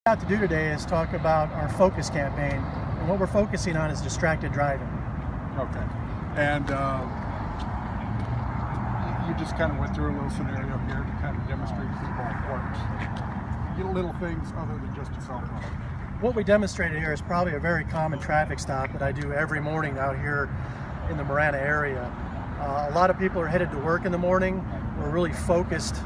What to do today is talk about our focus campaign, and what we're focusing on is distracted driving. Okay, and you just kind of went through a little scenario here to kind of demonstrate to people how it works. Get little things other than just a cell phone. What we demonstrated here is probably a very common traffic stop that I do every morning out here in the Marana area. A lot of people are headed to work in the morning. We're really focused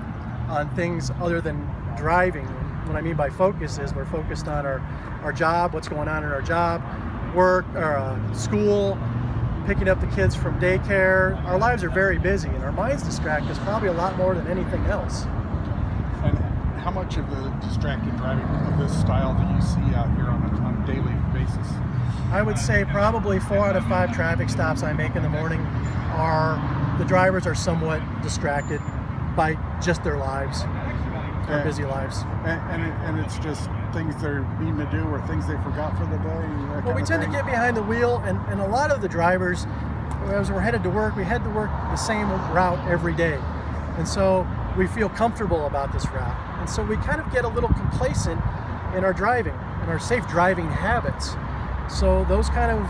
on things other than driving. And what I mean by focus is we're focused on our job, what's going on in our job, work, or school, picking up the kids from daycare. Our lives are very busy, and our minds distract us probably a lot more than anything else. And how much of the distracted driving of this style do you see out here on a daily basis? I would say probably 4 out of 5 traffic stops I make in the morning are the drivers are somewhat distracted by just their lives, their busy lives. And it's just things they're needing to do or things they forgot for the day? Well, we tend to get behind the wheel, and a lot of the drivers, as we're headed to work, we head to work the same route every day. And so we feel comfortable about this route. And so we kind of get a little complacent in our driving, in our safe driving habits. So those kind of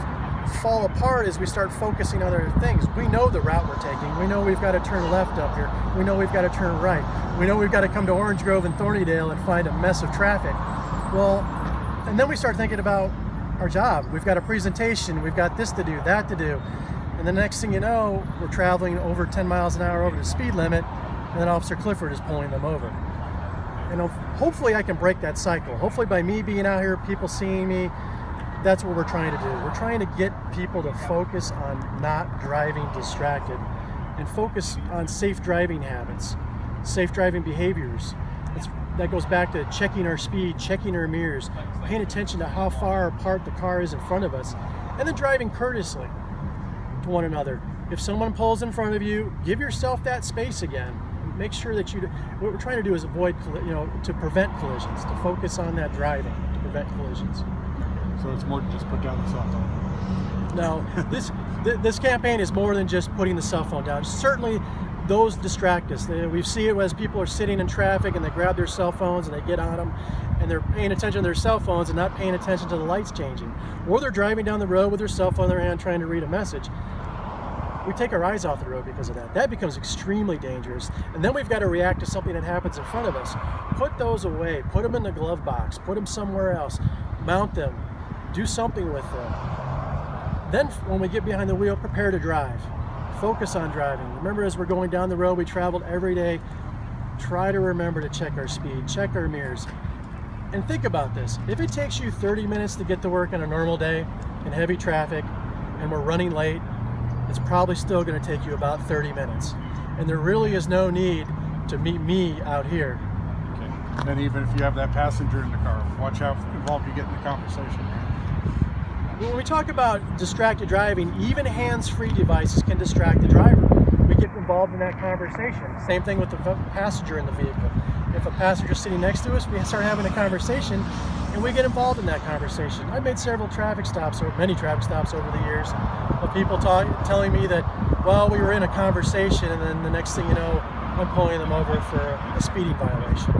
fall apart as we start focusing on other things. We know the route we're taking. We know we've got to turn left up here. We know we've got to turn right. We know we've got to come to Orange Grove and Thornydale and find a mess of traffic. Well, and then we start thinking about our job. We've got a presentation. We've got this to do, that to do. And the next thing you know, we're traveling over 10 miles an hour over the speed limit, and then Officer Clifford is pulling them over. And hopefully I can break that cycle. Hopefully by me being out here, people seeing me, that's what we're trying to do. We're trying to get people to focus on not driving distracted and focus on safe driving habits, safe driving behaviors. That goes back to checking our speed, checking our mirrors, paying attention to how far apart the car is in front of us, and then driving courteously to one another. If someone pulls in front of you, give yourself that space again. Make sure that what we're trying to do is avoid, to prevent collisions, to focus on that driving, to prevent collisions. So it's more than just put down the cell phone. No, this campaign is more than just putting the cell phone down. Certainly, those distract us. We see it as people are sitting in traffic and they grab their cell phones and they get on them and they're paying attention to their cell phones and not paying attention to the lights changing. Or they're driving down the road with their cell phone in their hand trying to read a message. We take our eyes off the road because of that. That becomes extremely dangerous. And then we've got to react to something that happens in front of us. Put those away. Put them in the glove box. Put them somewhere else. Mount them. Do something with them. Then when we get behind the wheel, prepare to drive. Focus on driving. Remember, as we're going down the road, we traveled every day. Try to remember to check our speed, check our mirrors. And think about this. If it takes you 30 minutes to get to work on a normal day in heavy traffic and we're running late, it's probably still going to take you about 30 minutes. And there really is no need to meet me out here. Okay. And even if you have that passenger in the car, watch how involved you get in the conversation. When we talk about distracted driving, even hands-free devices can distract the driver. We get involved in that conversation. Same thing with the passenger in the vehicle. If a passenger's sitting next to us, we start having a conversation and we get involved in that conversation. I've made several traffic stops, or many traffic stops over the years, of people telling me that, well, we were in a conversation and then the next thing you know, I'm pulling them over for a speeding violation.